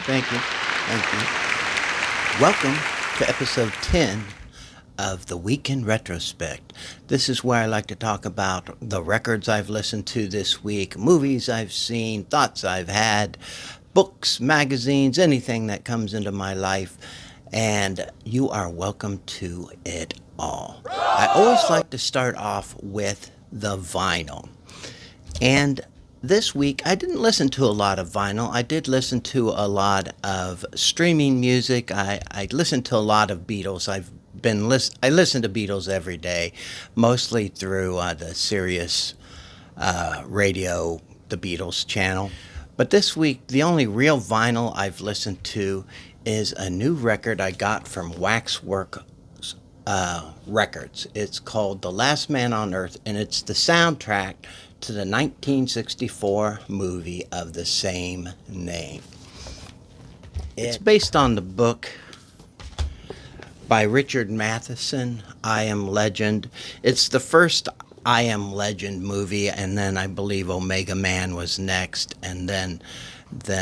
Thank you. Thank you. Welcome to episode 10 of the Weekend Retrospect. This is where I like to talk about the records I've listened to this week, movies I've seen, thoughts I've had, books, magazines, anything that comes into my life. And you are welcome to it all. I always like to start off with the vinyl. And this week, I didn't listen to a lot of vinyl. I did listen to a lot of streaming music. I listened to a lot of Beatles. I listen to Beatles every day, mostly through the Sirius radio, the Beatles channel. But this week, the only real vinyl I've listened to is a new record I got from Waxwork Records. It's called The Last Man on Earth, and it's the soundtrack to the 1964 movie of the same name. It's based on the book by Richard Matheson, I Am Legend. It's the first I Am Legend movie, and then I believe Omega Man was next, and then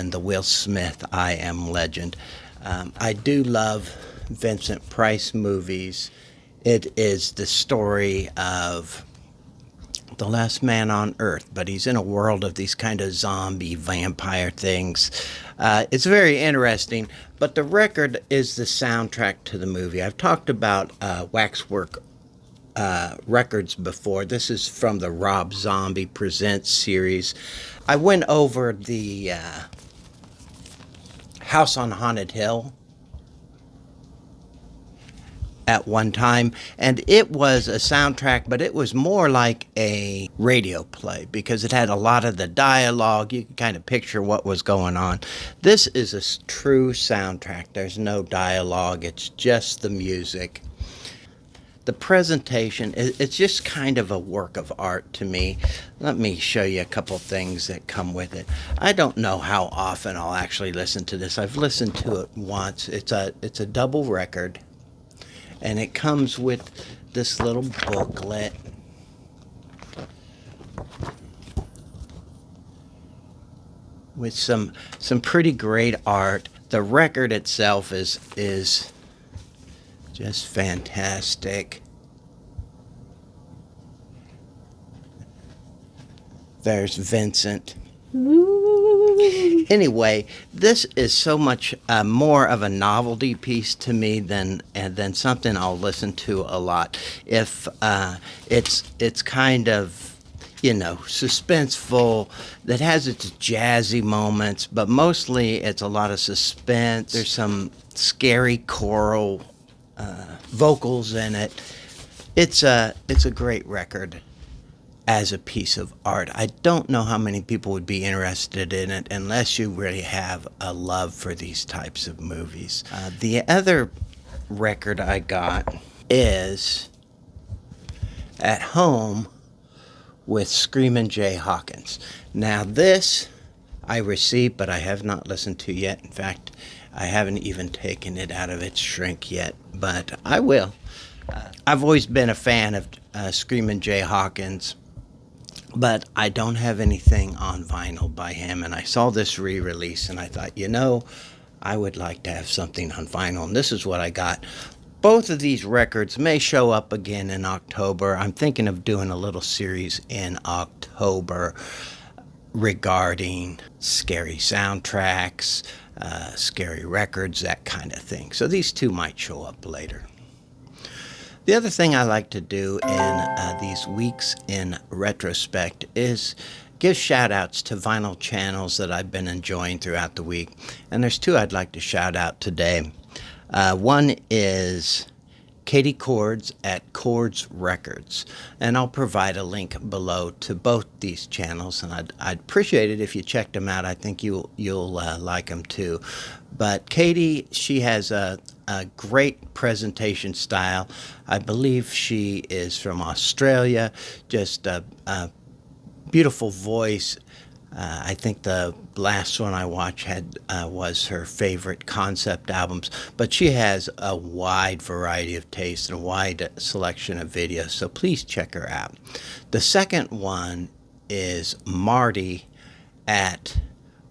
the Will Smith I Am Legend. I do love Vincent Price movies. It is the story of the last man on Earth, but he's in a world of these kind of zombie vampire things. It's very interesting, but the record is the soundtrack to the movie. I've talked about Waxwork Records before. This is from the Rob Zombie Presents series. I went over the House on Haunted Hill at one time, and it was a soundtrack, but it was more like a radio play because it had a lot of the dialogue. You can kind of picture what was going on. This is a true soundtrack. There's no dialogue. It's just the music. The presentation, it's just kind of a work of art to me. Let me show you a couple things that come with it. I don't know how often I'll actually listen to this. I've listened to it once. It's a double record. And it comes with this little booklet. With some pretty great art. The record itself is just fantastic. There's Vincent. Anyway, this is so much more of a novelty piece to me than something I'll listen to a lot. If it's kind of, suspenseful, that has its jazzy moments, but mostly it's a lot of suspense. There's some scary choral vocals in it. It's a great record as a piece of art. I don't know how many people would be interested in it unless you really have a love for these types of movies. The other record I got is At Home with Screamin Jay Hawkins. Now this I received, but I have not listened to yet. In fact, I haven't even taken it out of its shrink yet, but I will. I've always been a fan of Screamin Jay Hawkins, but I don't have anything on vinyl by him, and I saw this re-release, and I thought, I would like to have something on vinyl, and this is what I got. Both of these records may show up again in October. I'm thinking of doing a little series in October regarding scary soundtracks, scary records, that kind of thing. So these two might show up later. The other thing I like to do in these weeks in retrospect is give shout outs to vinyl channels that I've been enjoying throughout the week. And there's two I'd like to shout out today. One is Katie Cords at Cords Records, and I'll provide a link below to both these channels, and I'd appreciate it if you checked them out. I think you'll like them too. But Katie, she has a great presentation style. I believe she is from Australia. Just a beautiful voice. I think the last one I watched was her favorite concept albums, but she has a wide variety of tastes and a wide selection of videos, so please check her out. The second one is Marty at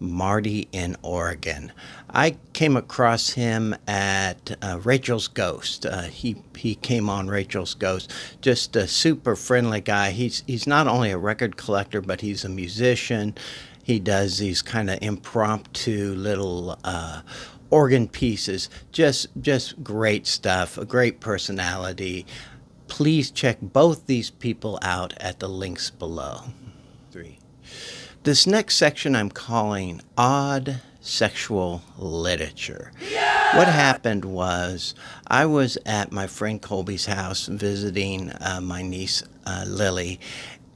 Marty in Oregon. I came across him at Rachel's Ghost. He came on Rachel's Ghost. Just a super friendly guy. He's not only a record collector, but he's a musician. He does these kind of impromptu little organ pieces. Just great stuff. A great personality. Please check both these people out at the links below. 3. This next section I'm calling Odd Sexual Literature. Yeah! What happened was I was at my friend Colby's house visiting my niece Lily,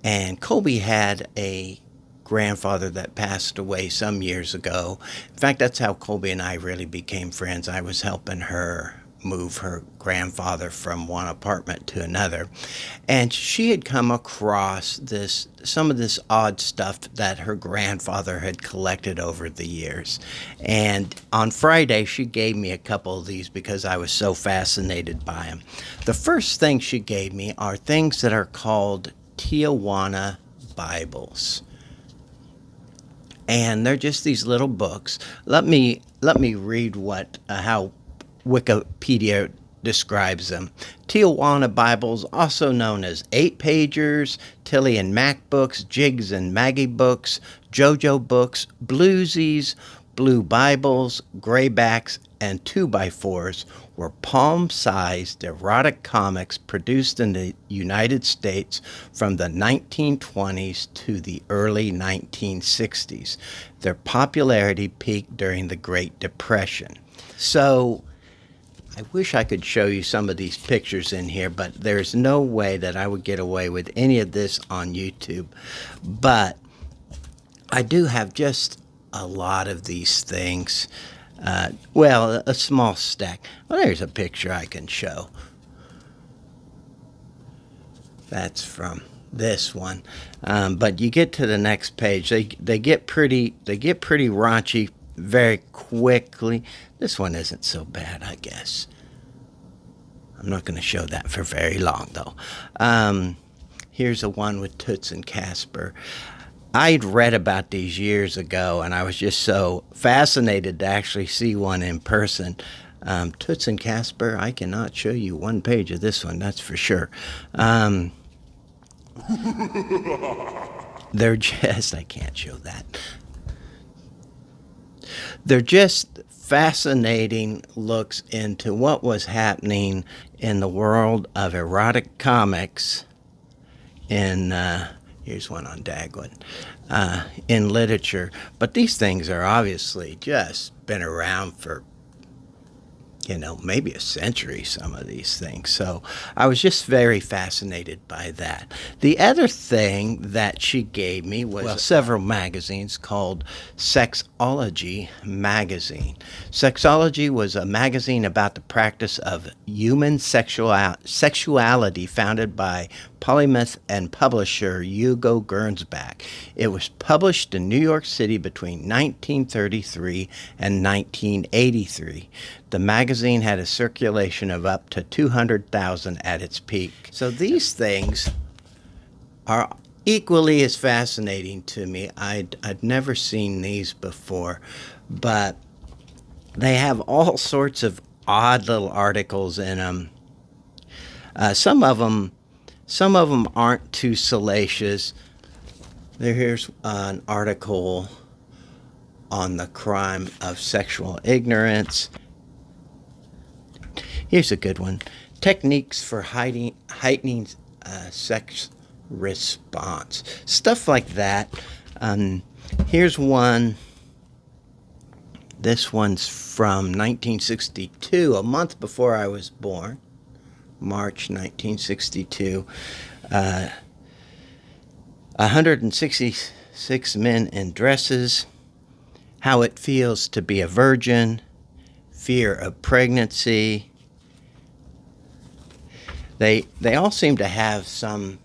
and Colby had a grandfather that passed away some years ago. In fact, that's how Colby and I really became friends. I was helping her move her grandfather from one apartment to another, and she had come across some of this odd stuff that her grandfather had collected over the years. And on Friday she gave me a couple of these because I was so fascinated by them. The first thing she gave me are things that are called Tijuana Bibles, and they're just these little books. Let me read how Wikipedia describes them. Tijuana Bibles, also known as 8-pagers, Tilly and Mac books, Jigs and Maggie books, JoJo books, Bluesies, Blue Bibles, Graybacks, and 2x4s, were palm-sized erotic comics produced in the United States from the 1920s to the early 1960s. Their popularity peaked during the Great Depression. So I wish I could show you some of these pictures in here, but there's no way that I would get away with any of this on YouTube. But I do have just a lot of these things. A small stack. Well, there's a picture I can show. That's from this one. But you get to the next page. They get pretty raunchy very quickly. This one isn't so bad, I guess. I'm not going to show that for very long, though. Here's a one with Toots and Casper. I'd read about these years ago, and I was just so fascinated to actually see one in person. Toots and Casper, I cannot show you one page of this one, that's for sure. They're just, I can't show that. They're just fascinating looks into what was happening in the world of erotic comics in, here's one on Dagwood, in literature. But these things are obviously just been around for, maybe a century, some of these things. So I was just very fascinated by that. The other thing that she gave me was several magazines called Sexology Magazine. Sexology was a magazine about the practice of human sexuality founded by polymath and publisher Hugo Gernsback. It was published in New York City between 1933 and 1983. The magazine had a circulation of up to 200,000 at its peak. So these things are equally as fascinating to me. I'd never seen these before, but they have all sorts of odd little articles in them. Some of them aren't too salacious. Here's an article on the crime of sexual ignorance. Here's a good one. Techniques for heightening sex response. Stuff like that. Here's one. This one's from 1962, a month before I was born. March 1962. 166 men in dresses. How it feels to be a virgin. Fear of pregnancy. They all seem to have some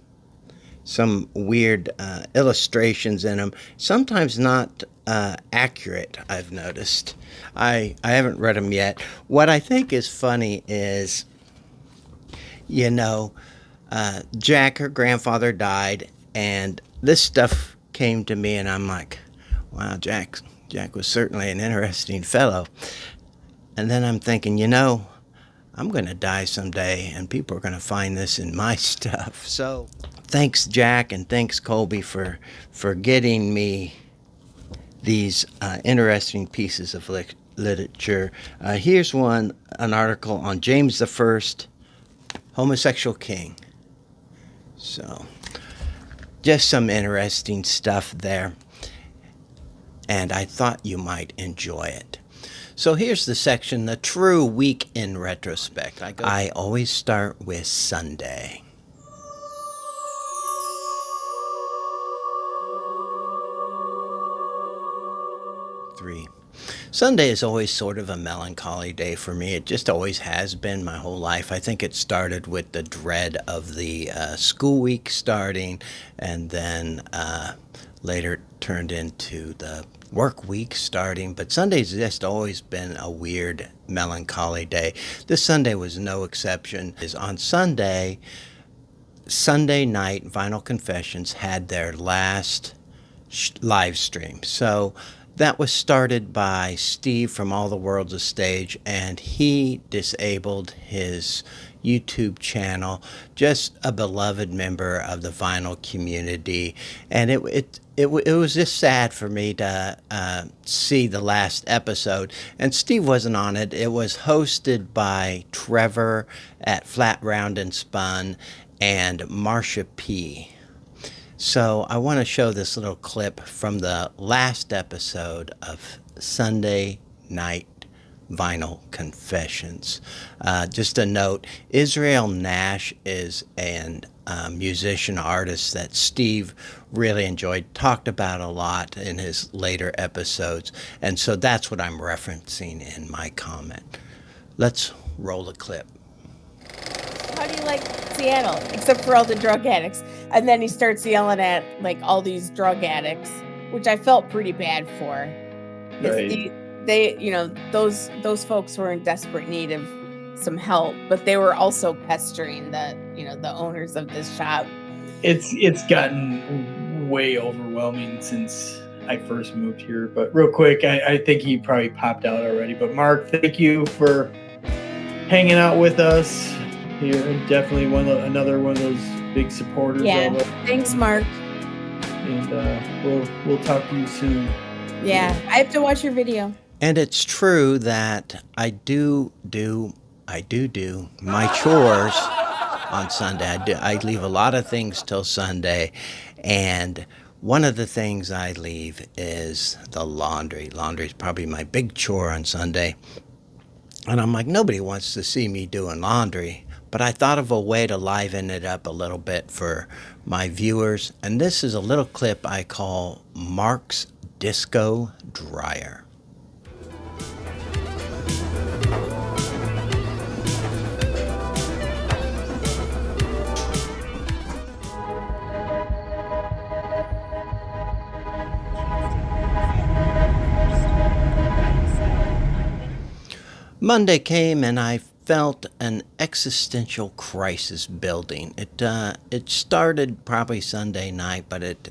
weird illustrations in them. Sometimes not accurate, I've noticed. I haven't read them yet. What I think is funny is, Jack, her grandfather, died, and this stuff came to me, and I'm like, wow, Jack's Jack was certainly an interesting fellow. And then I'm thinking, I'm going to die someday, and people are going to find this in my stuff. So thanks, Jack, and thanks, Colby, for getting me these interesting pieces of literature. Here's an article on James I, homosexual king. So just some interesting stuff there, and I thought you might enjoy it. So here's the section, the true week in retrospect. I always start with Sunday. Sunday is always sort of a melancholy day for me. It just always has been my whole life. I think it started with the dread of the school week starting, and then later turned into the work week starting. But Sunday's just always been a weird, melancholy day. This Sunday was no exception. On Sunday night, Vinyl Confessions had their last live stream. So that was started by Steve from All the World's a Stage, and he disabled his YouTube channel, just a beloved member of the vinyl community. And it was just sad for me to see the last episode. And Steve wasn't on it. It was hosted by Trevor at Flat Round and Spun and Marsha P. So I want to show this little clip from the last episode of Sunday Night Vinyl Confessions. Just a note, Israel Nash is a musician artist that Steve really enjoyed, talked about a lot in his later episodes, and so that's what I'm referencing in my comment. Let's roll the clip. How do you like Seattle, except for all the drug addicts? And then he starts yelling at like all these drug addicts, which I felt pretty bad for. Right. They, those folks were in desperate need of some help, but they were also pestering the owners of this shop. It's gotten way overwhelming since I first moved here. But real quick, I think he probably popped out already. But Mark, thank you for hanging out with us here. Definitely another one of those big supporters. Yeah, thanks, Mark. And we'll talk to you soon. Yeah, I have to watch your video. And it's true that I do my chores on Sunday. I leave a lot of things till Sunday, and one of the things I leave is the laundry. Laundry is probably my big chore on Sunday. And I'm like, nobody wants to see me doing laundry. But I thought of a way to liven it up a little bit for my viewers. And this is a little clip I call Mark's Disco Dryer. Monday came and I felt an existential crisis building. It started probably Sunday night, but it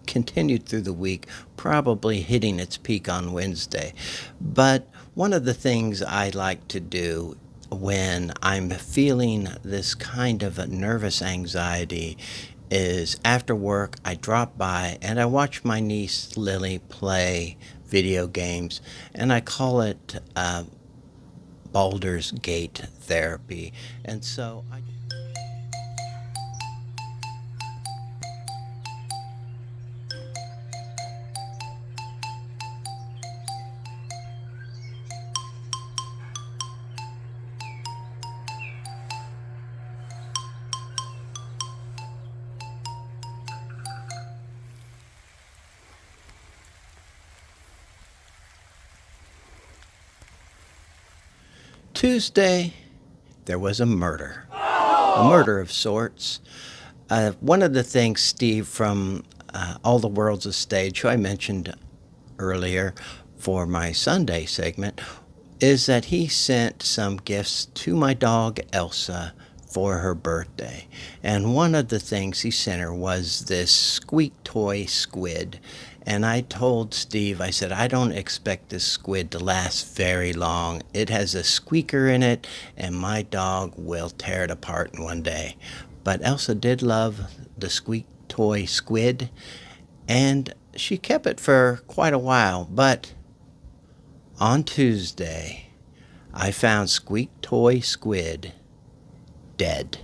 continued through the week, probably hitting its peak on Wednesday. But one of the things I like to do when I'm feeling this kind of a nervous anxiety is after work I drop by and I watch my niece Lily play video games, and I call it Baldur's Gate therapy. And so Tuesday, there was a murder of sorts. One of the things Steve from All the World's a Stage, who I mentioned earlier for my Sunday segment, is that he sent some gifts to my dog Elsa for her birthday. And one of the things he sent her was this Squeak Toy Squid. And I told Steve, I said, I don't expect this squid to last very long. It has a squeaker in it, and my dog will tear it apart in one day. But Elsa did love the Squeak Toy Squid, and she kept it for quite a while. But on Tuesday, I found Squeak Toy Squid dead.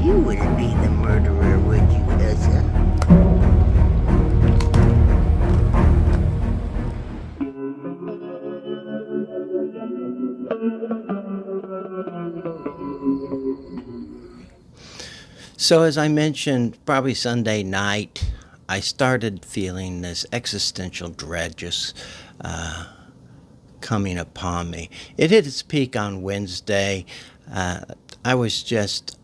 You wouldn't be the murderer, would you, Elsa? So as I mentioned, probably Sunday night, I started feeling this existential dread just coming upon me. It hit its peak on Wednesday. I was just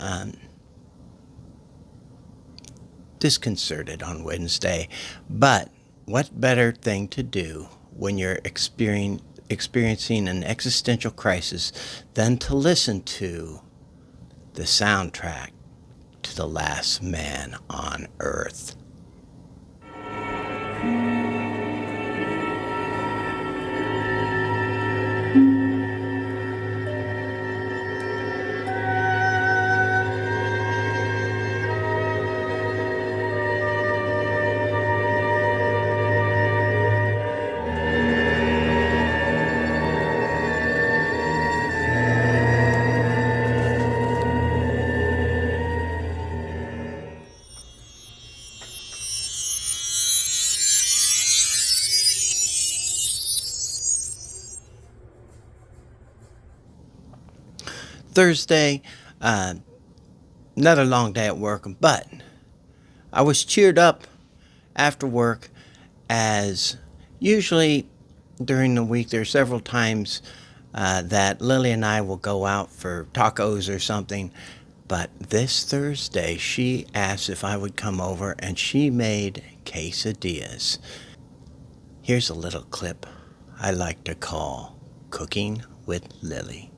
disconcerted on Wednesday. But what better thing to do when you're experiencing an existential crisis than to listen to the soundtrack to The Last Man on Earth. Thursday, another long day at work, but I was cheered up after work, as usually during the week there are several times that Lily and I will go out for tacos or something. But this Thursday, she asked if I would come over, and she made quesadillas. Here's a little clip I like to call Cooking with Lily.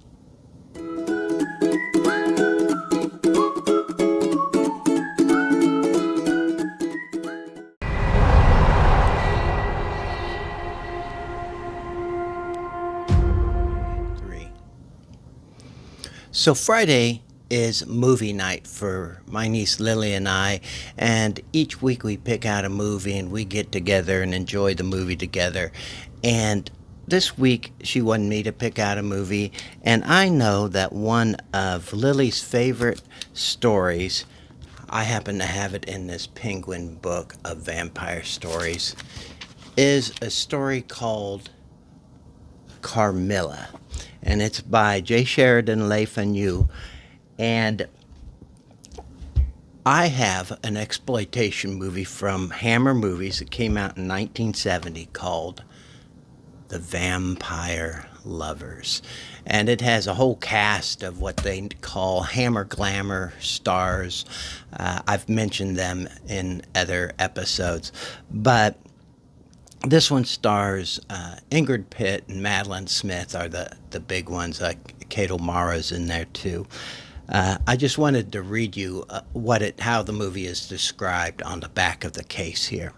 So Friday is movie night for my niece Lily and I, and each week we pick out a movie and we get together and enjoy the movie together. And this week she wanted me to pick out a movie, and I know that one of Lily's favorite stories, I happen to have it in this Penguin book of vampire stories, is a story called Carmilla. And it's by J. Sheridan Le Fanu. And I have an exploitation movie from Hammer Movies that came out in 1970 called The Vampire Lovers. And it has a whole cast of what they call Hammer Glamour stars. I've mentioned them in other episodes. But this one stars Ingrid Pitt and Madeline Smith are the big ones. Kate O'Mara's in there too. I just wanted to read you how the movie is described on the back of the case here.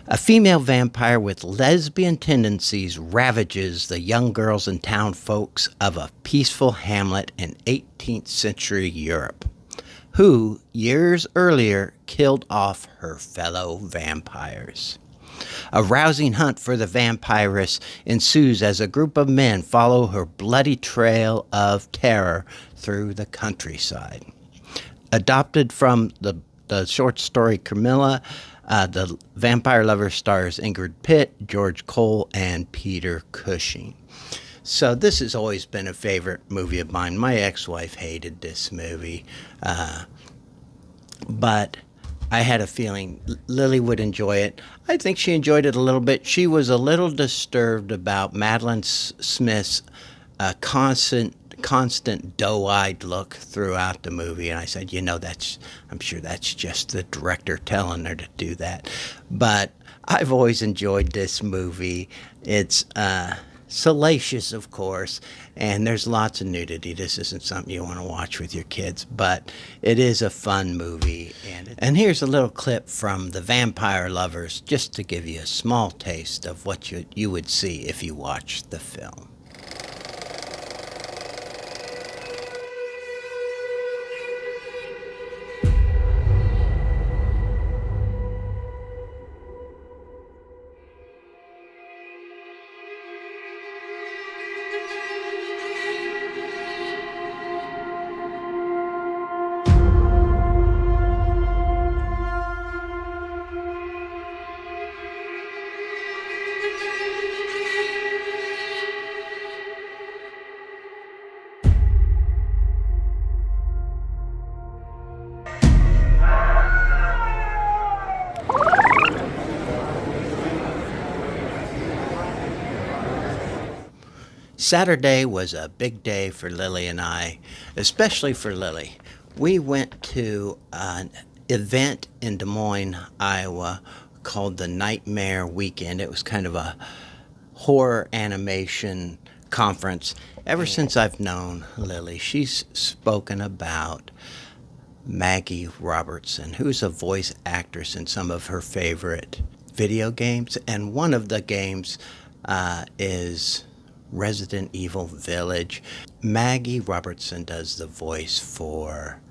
A female vampire with lesbian tendencies ravages the young girls and town folks of a peaceful hamlet in 18th century Europe, who years earlier killed off her fellow vampires. A rousing hunt for the vampiress ensues as a group of men follow her bloody trail of terror through the countryside. Adopted from the short story Carmilla, The Vampire Lover stars Ingrid Pitt, George Cole, and Peter Cushing. So this has always been a favorite movie of mine. My ex-wife hated this movie, but I had a feeling Lily would enjoy it. I think she enjoyed it a little bit. She was a little disturbed about Madeline Smith's constant constant doe-eyed look throughout the movie, and I said, I'm sure that's just the director telling her to do that. But I've always enjoyed this movie. It's salacious, of course, and there's lots of nudity. This isn't something you want to watch with your kids, but it is a fun movie. And here's a little clip from The Vampire Lovers, just to give you a small taste of what you would see if you watched the film. Saturday was a big day for Lily and I, especially for Lily. We went to an event in Des Moines, Iowa, called the Nightmare Weekend. It was kind of a horror animation conference. Ever since I've known Lily, she's spoken about Maggie Robertson, who's a voice actress in some of her favorite video games. And one of the games is Resident Evil Village. Maggie Robertson does the voice for,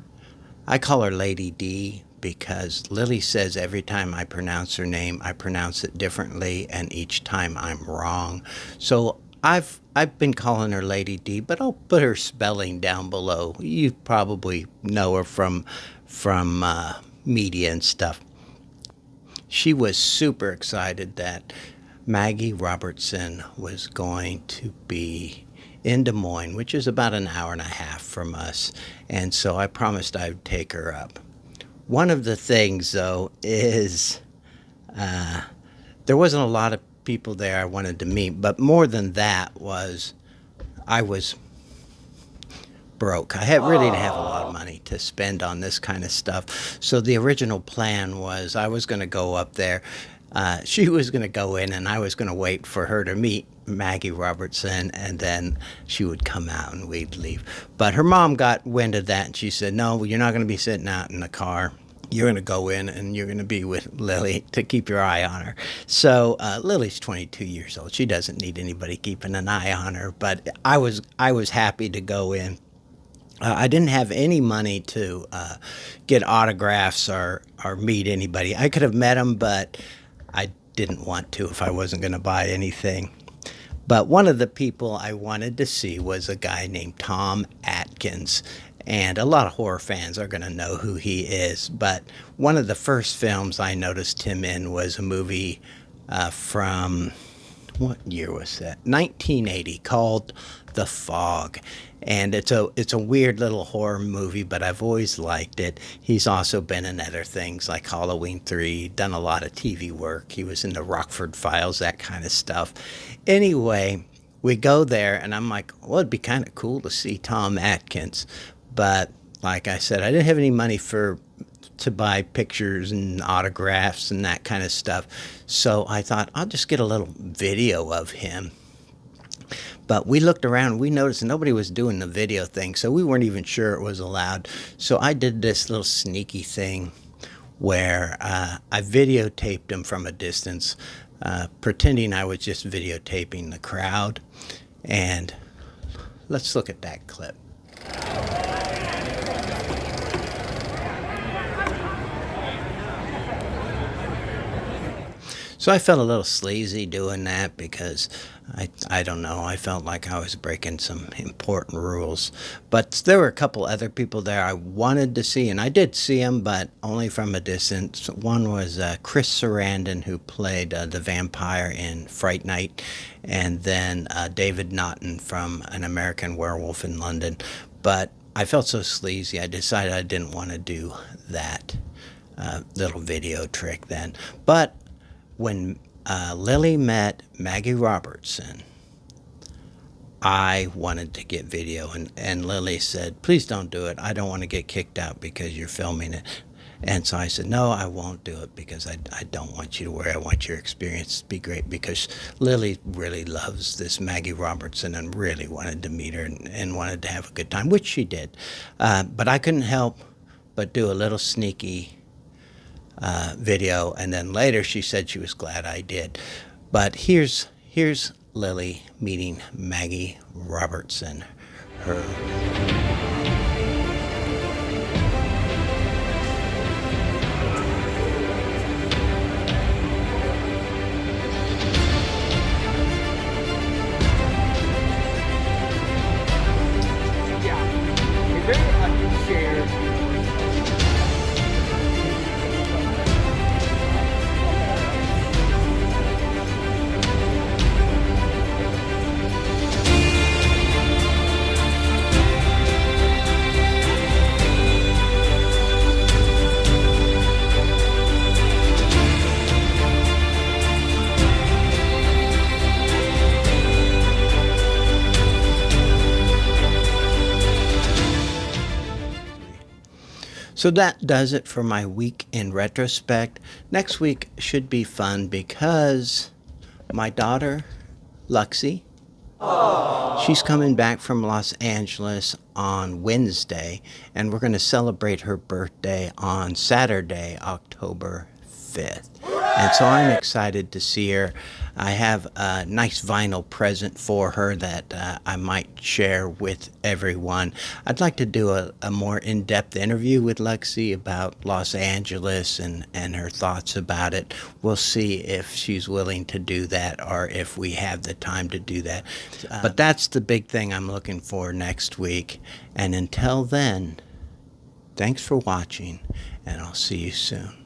I call her Lady D, because Lily says every time I pronounce her name, I pronounce it differently, and each time I'm wrong. So I've been calling her Lady D, but I'll put her spelling down below. You probably know her from media and stuff. She was super excited that Maggie Robertson was going to be in Des Moines, which is about an hour and a half from us, and so I promised I would take her up. One of the things, though, is there wasn't a lot of people there I wanted to meet, but more than that was I was broke. I really didn't have a lot of money to spend on this kind of stuff, so the original plan was I was going to go up there. She was going to go in, and I was going to wait for her to meet Maggie Robertson, and then she would come out and we'd leave. But her mom got wind of that, and she said, no, you're not going to be sitting out in the car. You're going to go in, and you're going to be with Lily to keep your eye on her. So Lily's 22 years old. She doesn't need anybody keeping an eye on her, but I was happy to go in. I didn't have any money to get autographs or meet anybody. I could have met them, but I didn't want to if I wasn't going to buy anything. But one of the people I wanted to see was a guy named Tom Atkins. And a lot of horror fans are going to know who he is. But one of the first films I noticed him in was a movie from, what year was that? 1980, called The Fog. And it's a weird little horror movie, but I've always liked it. He's also been in other things like Halloween 3, done a lot of TV work. He was in the Rockford Files, that kind of stuff. Anyway, we go there, and I'm like, well, it'd be kind of cool to see Tom Atkins. But like I said, I didn't have any money to buy pictures and autographs and that kind of stuff. So I thought, I'll just get a little video of him. But we looked around, we noticed nobody was doing the video thing, so we weren't even sure it was allowed. So I did this little sneaky thing where I videotaped him from a distance, pretending I was just videotaping the crowd. And let's look at that clip. So I felt a little sleazy doing that because I don't know, I felt like I was breaking some important rules. But there were a couple other people there I wanted to see, and I did see them, but only from a distance. One was Chris Sarandon, who played the vampire in Fright Night, and then David Naughton from An American Werewolf in London. But I felt so sleazy, I decided I didn't want to do that little video trick then. But when Lily met Maggie Robertson, I wanted to get video, and Lily said, please don't do it. I don't want to get kicked out because you're filming it. And so I said, no, I won't do it because I don't want you to worry. I want your experience to be great, because Lily really loves this Maggie Robertson and really wanted to meet her and wanted to have a good time, which she did. But I couldn't help but do a little sneaky video, and then later she said she was glad I did. But here's Lily meeting Maggie Robertson. So that does it for my week in retrospect. Next week should be fun because my daughter, Luxy, she's coming back from Los Angeles on Wednesday, and we're going to celebrate her birthday on Saturday, October 5th. And so I'm excited to see her. I have a nice vinyl present for her that I might share with everyone. I'd like to do a more in-depth interview with Luxy about Los Angeles and her thoughts about it. We'll see if she's willing to do that or if we have the time to do that. But that's the big thing I'm looking for next week. And until then, thanks for watching, and I'll see you soon.